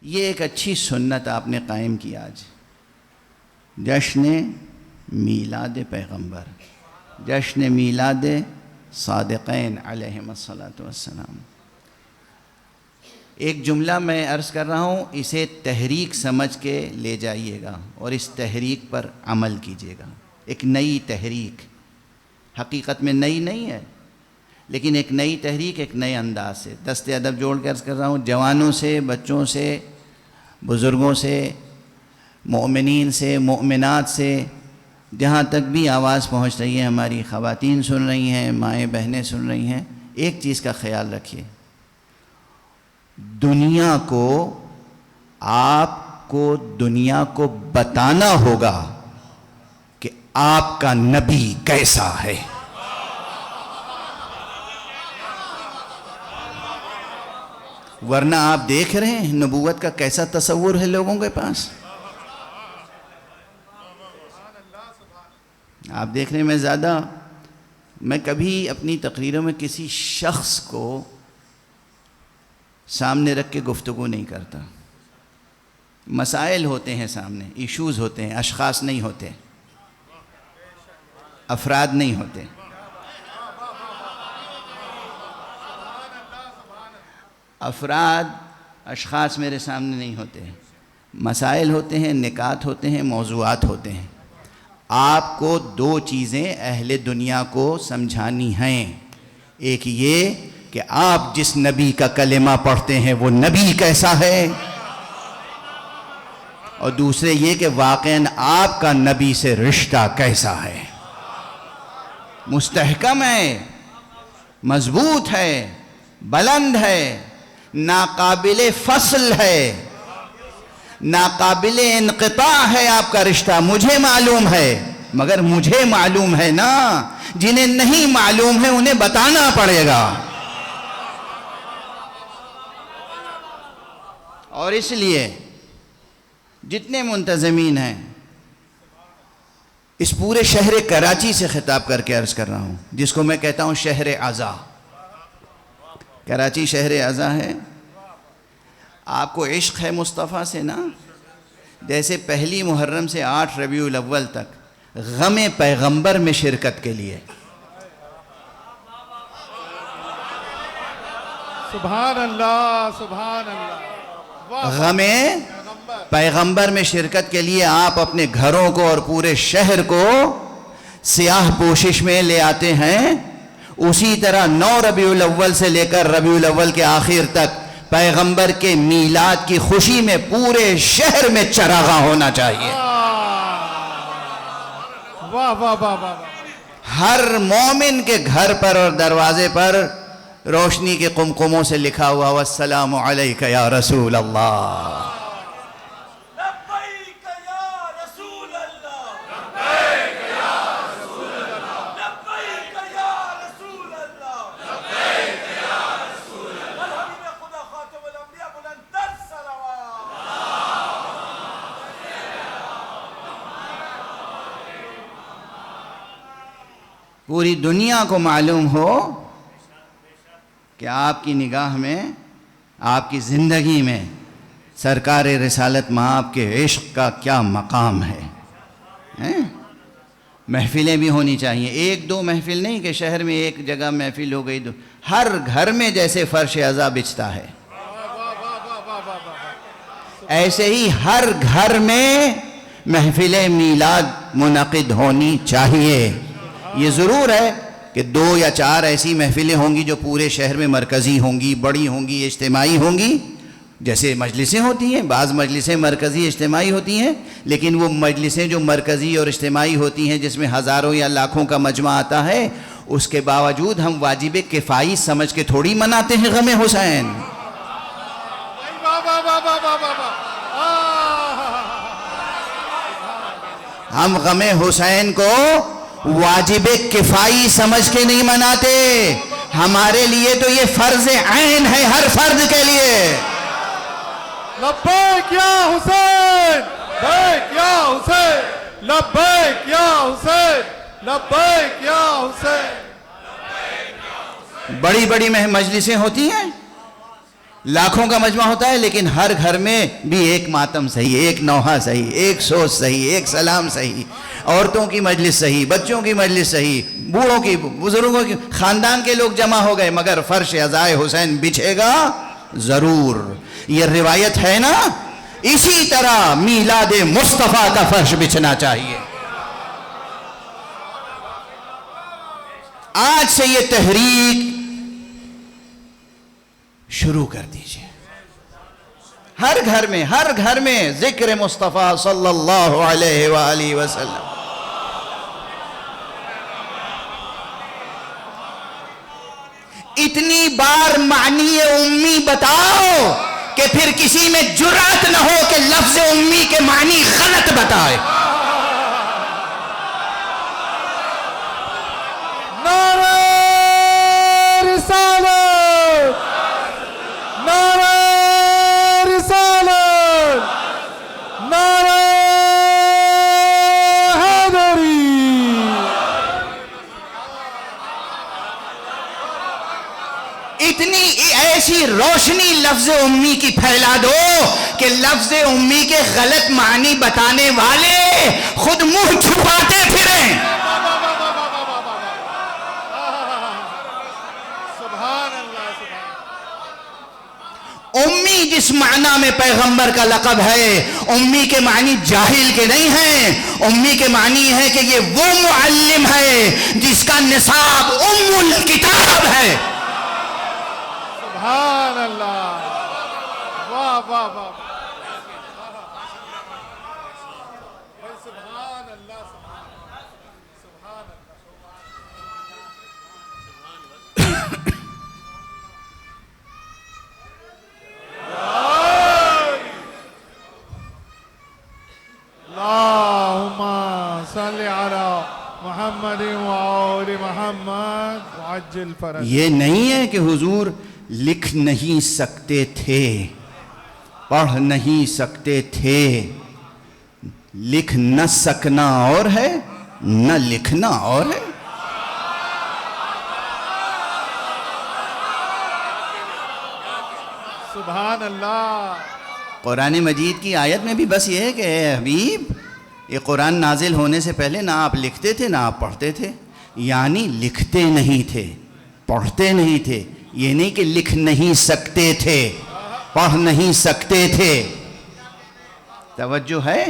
یہ ایک اچھی سنت آپ نے قائم کیا آج، جشن میلاد پیغمبر، جشن میلاد صادقین علیہم الصلاۃ والسلام۔ ایک جملہ میں عرض کر رہا ہوں، اسے تحریک سمجھ کے لے جائیے گا اور اس تحریک پر عمل کیجیے گا۔ ایک نئی تحریک، حقیقت میں نئی نہیں ہے، لیکن ایک نئی تحریک ایک نئے انداز سے، دست ادب جوڑ کے عرض کر رہا ہوں، جوانوں سے، بچوں سے، بزرگوں سے، مومنین سے، مومنات سے، جہاں تک بھی آواز پہنچ رہی ہے، ہماری خواتین سن رہی ہیں، مائیں بہنیں سن رہی ہیں، ایک چیز کا خیال رکھیے، دنیا کو، آپ کو دنیا کو بتانا ہوگا کہ آپ کا نبی کیسا ہے۔ ورنہ آپ دیکھ رہے ہیں نبوت کا کیسا تصور ہے لوگوں کے پاس۔ آپ دیکھ رہے ہیں، میں کبھی اپنی تقریروں میں کسی شخص کو سامنے رکھ کے گفتگو نہیں کرتا۔ مسائل ہوتے ہیں سامنے، ایشوز ہوتے ہیں، اشخاص نہیں ہوتے، افراد نہیں ہوتے۔ افراد، اشخاص میرے سامنے نہیں ہوتے، مسائل ہوتے ہیں، نکات ہوتے ہیں، موضوعات ہوتے ہیں۔ آپ کو دو چیزیں اہل دنیا کو سمجھانی ہیں، ایک یہ کہ آپ جس نبی کا کلمہ پڑھتے ہیں وہ نبی کیسا ہے، اور دوسرے یہ کہ واقعاً آپ کا نبی سے رشتہ کیسا ہے، مستحکم ہے، مضبوط ہے، بلند ہے، ناقابل فصل ہے، ناقابل انقطاع ہے آپ کا رشتہ۔ مجھے معلوم ہے، مگر مجھے معلوم ہے نا، جنہیں نہیں معلوم ہے انہیں بتانا پڑے گا۔ اور اس لیے جتنے منتظمین ہیں، اس پورے شہر کراچی سے خطاب کر کے عرض کر رہا ہوں، جس کو میں کہتا ہوں شہر عزا۔ کراچی شہر عزا ہے۔ آپ کو عشق ہے مصطفیٰ سے نا، جیسے پہلی محرم سے 8 ربیع الاول تک غم پیغمبر میں شرکت کے لیے، سبحان اللہ، سبحان اللہ، غم پیغمبر میں شرکت کے لیے آپ اپنے گھروں کو اور پورے شہر کو سیاہ پوشش میں لے آتے ہیں، اسی طرح 9 ربیع الاول سے لے کر ربیع الاول کے آخر تک پیغمبر کے میلاد کی خوشی میں پورے شہر میں چراغاں ہونا چاہیے۔ واہ واہ واہ واہ، ہر مومن کے گھر پر اور دروازے پر روشنی کے قمقموں سے لکھا ہوا والسلام علیک یا رسول اللہ۔ لبیک یا رسول اللہ، لبیک یا رسول اللہ، لبیک یا رسول اللہ، لبیک یا رسول اللہ، الحبیب خدا خاتم الانبیاء بلندتر صلوات۔ پوری دنیا کو معلوم ہو کہ آپ کی نگاہ میں، آپ کی زندگی میں سرکار رسالت مآب کے عشق کا کیا مقام ہے۔ محفلیں بھی ہونی چاہیے، ایک دو محفل نہیں کہ شہر میں ایک جگہ محفل ہو گئی، ہر گھر میں جیسے فرش عزا بچھتا ہے، ایسے ہی ہر گھر میں محفل میلاد منعقد ہونی چاہیے۔ یہ ضرور ہے کہ 2 یا 4 ایسی محفلیں ہوں گی جو پورے شہر میں مرکزی ہوں گی، بڑی ہوں گی، اجتماعی ہوں گی، جیسے مجلسیں ہوتی ہیں، بعض مجلسیں مرکزی اجتماعی ہوتی ہیں، لیکن وہ مجلسیں جو مرکزی اور اجتماعی ہوتی ہیں جس میں ہزاروں یا لاکھوں کا مجمع آتا ہے، اس کے باوجود ہم واجب کفائی سمجھ کے تھوڑی مناتے ہیں غم حسین۔ ہم غم حسین کو واجب کفائی سمجھ کے نہیں مناتے، ہمارے لیے تو یہ فرض عین ہے، ہر فرد کے لیے۔ لبیک یا حسین، لبیک یا حسین، لبیک یا حسین، لبیک یا حسین۔ بڑی بڑی مجلسیں ہوتی ہیں، لاکھوں کا مجمع ہوتا ہے لیکن ہر گھر میں بھی ایک ماتم صحیح، ایک نوحہ صحیح، ایک سوچ صحیح، ایک سلام صحیح، عورتوں کی مجلس صحیح، بچوں کی مجلس صحیح، بوڑھوں کی، بزرگوں کی، خاندان کے لوگ جمع ہو گئے مگر فرش عزائے حسین بچھے گا ضرور. یہ روایت ہے نا. اسی طرح میلاد مصطفیٰ کا فرش بچھنا چاہیے. آج سے یہ تحریک شروع کر دیجئے. ہر گھر میں ذکر مصطفیٰ صلی اللہ علیہ وآلہ وسلم. اتنی بار معنی امی بتاؤ کہ پھر کسی میں جرأت نہ ہو کہ لفظ امی کے معنی غلط بتائے. نعرہ رسالت، نعرہ رسالت، نعرہ حیدری. اتنی ایسی روشنی لفظ امی کی پھیلا دو کہ لفظ امی کے غلط معنی بتانے والے خود منہ چھپاتے پھریں. سبحان اللہ. امی جس معنی میں پیغمبر کا لقب ہے، امی کے معنی جاہل کے نہیں ہیں. امی کے معنی ہے کہ یہ وہ معلم ہے جس کا نصاب ام الکتاب ہے. سبحان اللہ. واہ واہ واہ. سبحان اللہ. سبحان اللہم صلی علی محمد وآل محمد وعجل فرج. یہ نہیں ہے کہ حضور لکھ نہیں سکتے تھے، پڑھ نہیں سکتے تھے. لکھ نہ سکنا اور ہے، نہ لکھنا اور ہے. سبحان اللہ. قرآن مجید کی آیت میں بھی بس یہ ہے کہ اے حبیب، یہ قرآن نازل ہونے سے پہلے نہ آپ لکھتے تھے نہ آپ پڑھتے تھے. یعنی لکھتے نہیں تھے، پڑھتے نہیں تھے. یہ نہیں کہ لکھ نہیں سکتے تھے، پڑھ نہیں سکتے تھے. توجہ ہے؟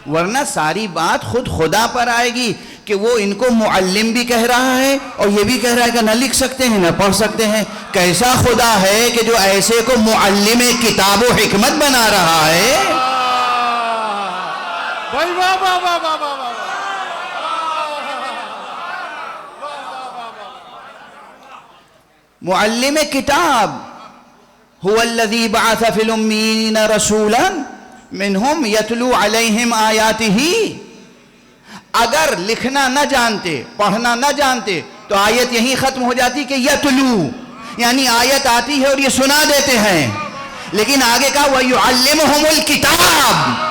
ورنہ ساری بات خود خدا پر آئے گی کہ وہ ان کو معلم بھی کہہ رہا ہے اور یہ بھی کہہ رہا ہے کہ نہ لکھ سکتے ہیں نہ پڑھ سکتے ہیں. کیسا خدا ہے کہ جو ایسے کو معلم کتاب و حکمت بنا رہا ہے؟ بھائی واہ واہ واہ واہ واہ واہ. معلم کتاب هو الذي بعث في الأميين رسولا منهم يتلو عليهم آياته. اگر لکھنا نہ جانتے، پڑھنا نہ جانتے تو آیت یہیں ختم ہو جاتی کہ یتلو، یعنی آیت آتی ہے اور یہ سنا دیتے ہیں. لیکن آگے کہا وَيُعَلِّمُهُمُ الْكِتَابِ،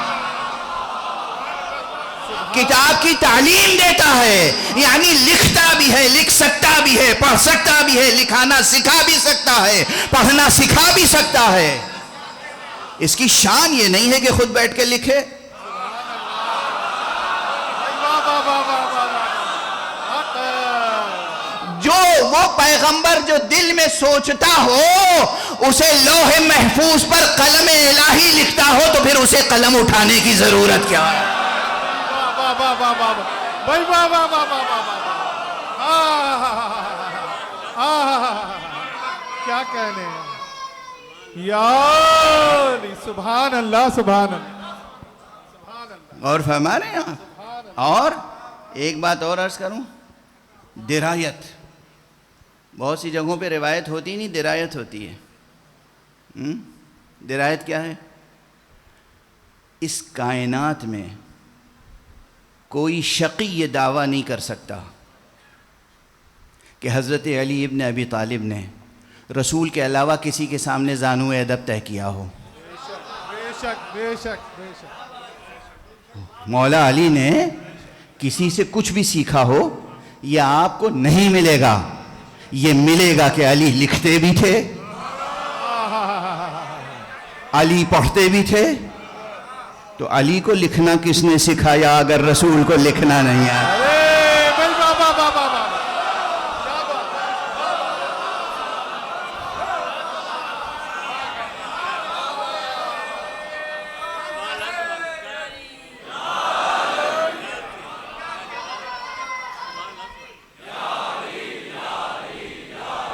کتاب کی تعلیم دیتا ہے. یعنی لکھتا بھی ہے، لکھ سکتا بھی ہے، پڑھ سکتا بھی ہے، لکھانا سکھا بھی سکتا ہے، پڑھنا سکھا بھی سکتا ہے. اس کی شان یہ نہیں ہے کہ خود بیٹھ کے لکھے. جو وہ پیغمبر جو دل میں سوچتا ہو اسے لوح محفوظ پر قلم الہی لکھتا ہو تو پھر اسے قلم اٹھانے کی ضرورت کیا ہے؟ بھائی واہ واہ واہ واہ واہ. کیا کہنے ہیں یار. سبحان اللہ. سبحان اللہ. اور فرما رہے ہیں. اور ایک بات اور عرض کروں، درایت. بہت سی جگہوں پہ روایت ہوتی نہیں، درایت ہوتی ہے. درایت کیا ہے؟ اس کائنات میں کوئی شقی یہ دعویٰ نہیں کر سکتا کہ حضرت علی ابن ابی طالب نے رسول کے علاوہ کسی کے سامنے زانو ادب طے کیا ہو. بے شک بے شک بے شک. مولا علی نے کسی سے کچھ بھی سیکھا ہو یہ آپ کو نہیں ملے گا. یہ ملے گا کہ علی لکھتے بھی تھے علی پڑھتے بھی تھے، تو علی کو لکھنا کس نے سکھایا اگر رسول کو لکھنا نہیں آیا؟ ارے بل بابا بابا بابا کیا بات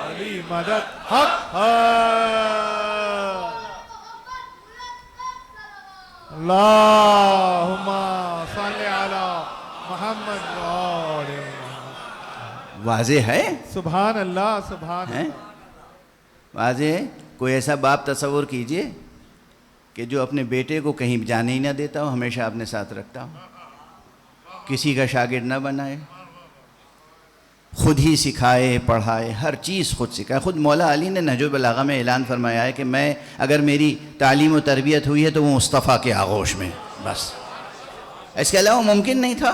علی مدد حق اللہم صلی علی محمد وآلہ محمد۔ واضح ہے؟ سبحان اللہ سبحان ہیں؟ اللہ۔ واضح ہے؟ کوئی ایسا باپ تصور کیجئے کہ جو اپنے بیٹے کو کہیں جانے ہی نہ دیتا ہو، ہمیشہ اپنے ساتھ رکھتا ہو، کسی کا شاگرد نہ بنائے، خود ہی سکھائے پڑھائے، ہر چیز خود سکھائے۔ خود مولا علی نے نہج البلاغہ میں اعلان فرمایا ہے کہ میں اگر میری تعلیم و تربیت ہوئی ہے تو وہ مصطفیٰ کے آغوش میں، بس اس کے علاوہ ممکن نہیں تھا۔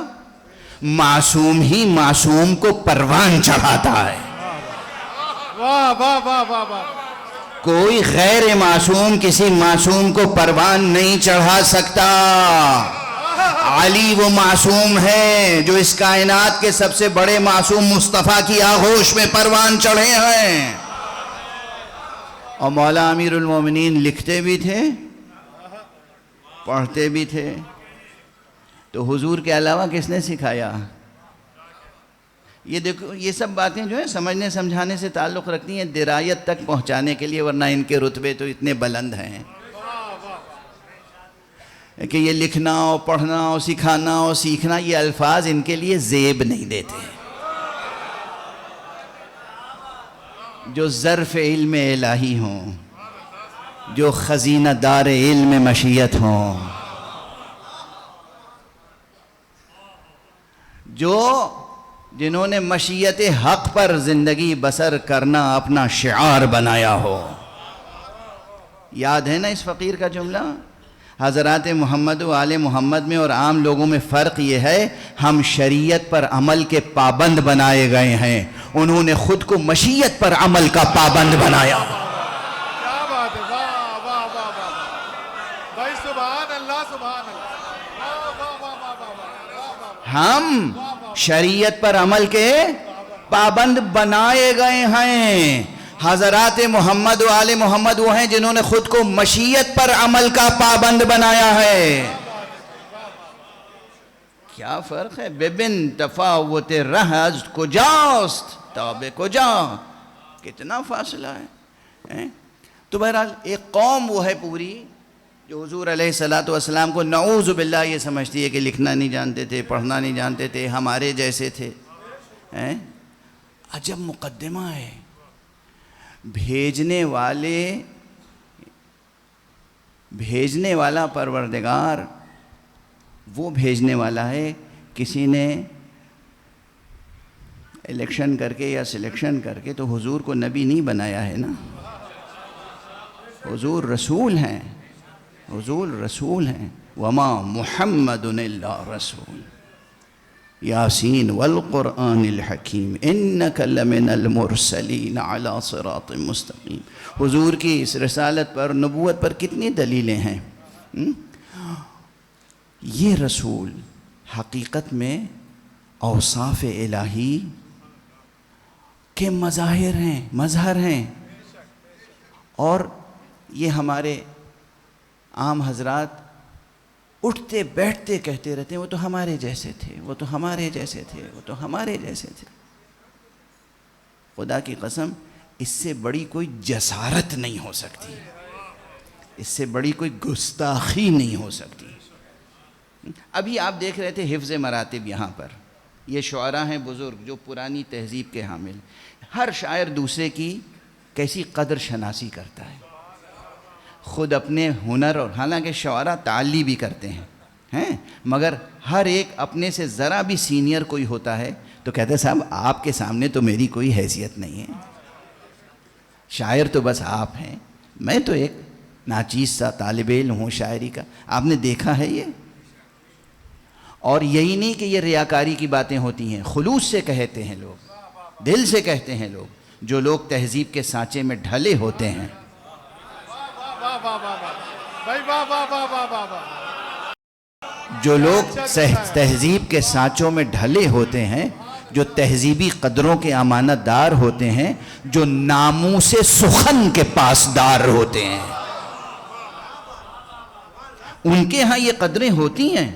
معصوم ہی معصوم کو پروان چڑھاتا ہے، واہ واہ واہ واہ واہ۔ کوئی غیر معصوم کسی معصوم کو پروان نہیں چڑھا سکتا۔ علی وہ معصوم ہے جو اس کائنات کے سب سے بڑے معصوم مصطفیٰ کی آغوش میں پروان چڑھے ہیں۔ اور مولا امیر المومنین لکھتے بھی تھے، پڑھتے بھی تھے، تو حضور کے علاوہ کس نے سکھایا؟ یہ دیکھو، یہ سب باتیں جو ہیں سمجھنے سمجھانے سے تعلق رکھتی ہیں درایت تک پہنچانے کے لیے، ورنہ ان کے رتبے تو اتنے بلند ہیں کہ یہ لکھنا اور پڑھنا اور سکھانا اور سیکھنا، یہ الفاظ ان کے لیے زیب نہیں دیتے۔ جو ظرف علم الہی ہوں، جو خزینہ دار علم مشیت ہوں، جنہوں نے مشیت حق پر زندگی بسر کرنا اپنا شعار بنایا ہو۔ یاد ہے نا اس فقیر کا جملہ؟ حضرات محمد و آل محمد میں اور عام لوگوں میں فرق یہ ہے، ہم شریعت پر عمل کے پابند بنائے گئے ہیں، انہوں نے خود کو مشیت پر عمل کا پابند بنایا۔ کیا بات ہے، واہ واہ واہ واہ بھائی، سبحان اللہ سبحان اللہ، واہ واہ واہ واہ واہ واہ۔ ہم شریعت پر عمل کے پابند بنائے گئے ہیں، حضرات محمد و آل محمد وہ ہیں جنہوں نے خود کو مشیت پر عمل کا پابند بنایا ہے۔ کیا فرق ہے؟ ببن تفاوت رہز کجاست تاب کجا، کتنا فاصلہ ہے۔ تو بہرحال ایک قوم وہ ہے پوری جو حضور علیہ السلام کو نعوذ باللہ یہ سمجھتی ہے کہ لکھنا نہیں جانتے تھے، پڑھنا نہیں جانتے تھے، ہمارے جیسے تھے۔ عجب مقدمہ ہے۔ بھیجنے والا پروردگار وہ بھیجنے والا ہے، کسی نے الیکشن کر کے یا سلیکشن کر کے تو حضور کو نبی نہیں بنایا ہے نا۔ حضور رسول ہیں، حضور رسول ہیں۔ وما محمد الا رسول یاسین والقرآن الحکیم انک لمن المرسلین علی صراط مستقیم۔ حضور کی اس رسالت پر، نبوت پر کتنی دلیلیں ہیں۔ یہ رسول حقیقت میں اوصاف الہی کے مظہر ہیں، اور یہ ہمارے عام حضرات اٹھتے بیٹھتے کہتے رہتے ہیں وہ تو ہمارے جیسے تھے، وہ تو ہمارے جیسے تھے، وہ تو ہمارے جیسے تھے۔ خدا کی قسم، اس سے بڑی کوئی جسارت نہیں ہو سکتی، اس سے بڑی کوئی گستاخی نہیں ہو سکتی۔ ابھی آپ دیکھ رہے تھے حفظ مراتب، یہاں پر یہ شعراء ہیں بزرگ جو پرانی تہذیب کے حامل، ہر شاعر دوسرے کی کیسی قدر شناسی کرتا ہے، خود اپنے ہنر، اور حالانکہ شعراء تعلی بھی کرتے ہیں مگر ہر ایک اپنے سے ذرا بھی سینئر کوئی ہوتا ہے تو کہتے ہیں صاحب آپ کے سامنے تو میری کوئی حیثیت نہیں ہے، شاعر تو بس آپ ہیں، میں تو ایک ناچیز سا طالب علم ہوں شاعری کا۔ آپ نے دیکھا ہے یہ؟ اور یہی نہیں کہ یہ ریاکاری کی باتیں ہوتی ہیں، خلوص سے کہتے ہیں لوگ، دل سے کہتے ہیں لوگ، جو لوگ تہذیب کے سانچے میں ڈھلے ہوتے ہیں۔ واہ واہ واہ واہ۔ بھائی واہ واہ واہ واہ واہ واہ. جو لوگ تہذیب کے سانچوں میں ڈھلے ہوتے ہیں، جو تہذیبی قدروں کے امانت دار ہوتے ہیں، جو ناموس سخن کے پاسدار ہوتے ہیں، ان کے ہاں یہ قدریں ہوتی ہیں.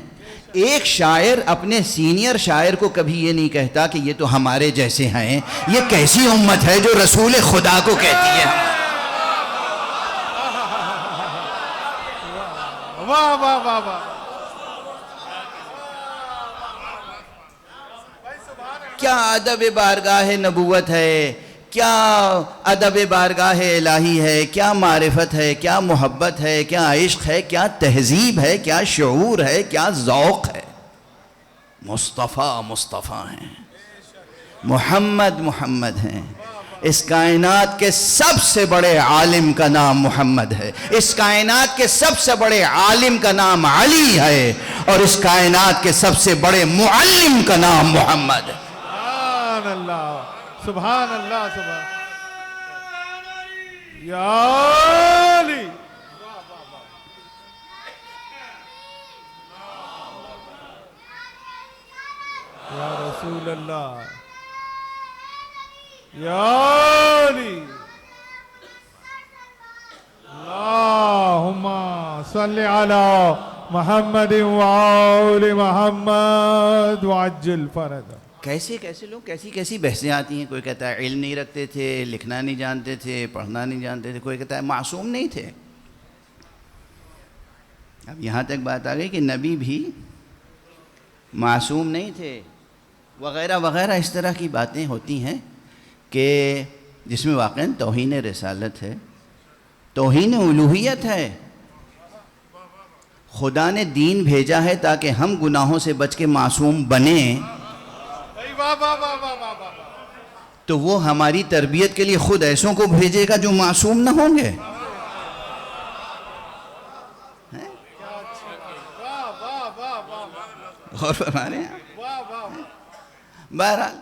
ایک شاعر اپنے سینئر شاعر کو کبھی یہ نہیں کہتا کہ یہ تو ہمارے جیسے ہیں. یہ کیسی امت ہے جو رسول خدا کو کہتی ہے؟ واہ واہ واہ واہ. کیا ادب بارگاہ نبوت ہے، کیا ادب بارگاہ الہی ہے، کیا معرفت ہے، کیا محبت ہے، کیا عشق ہے، کیا تہذیب ہے، کیا شعور ہے، کیا ذوق ہے. مصطفیٰ مصطفیٰ ہیں، محمد محمد ہیں. اس کائنات کے سب سے بڑے عالم کا نام محمد ہے، اس کائنات کے سب سے بڑے عالم کا نام علی ہے، اور اس کائنات کے سب سے بڑے معلم کا نام محمد ہے. سبحان اللہ سبحان اللہ سبحان. یا علی. یا رسول اللہ. یا علی. اللہم صلی علی محمد وآل محمد وعجل فرجہ. کیسے کیسے لوگ کیسی کیسی بحثیں آتی ہیں. کوئی کہتا ہے علم نہیں رکھتے تھے، لکھنا نہیں جانتے تھے، پڑھنا نہیں جانتے تھے. کوئی کہتا ہے معصوم نہیں تھے. اب یہاں تک بات آ گئی کہ نبی بھی معصوم نہیں تھے، وغیرہ وغیرہ. اس طرح کی باتیں ہوتی ہیں کہ جس میں واقعاً توہین رسالت ہے، توہین الوہیت ہے. خدا نے دین بھیجا ہے تاکہ ہم گناہوں سے بچ کے معصوم بنیں، واہ واہ واہ واہ واہ واہ. تو وہ ہماری تربیت کے لیے خود ایسوں کو بھیجے گا جو معصوم نہ ہوں گے. واہ واہ واہ واہ. غور فرما رہے ہیں؟ واہ واہ. بہرحال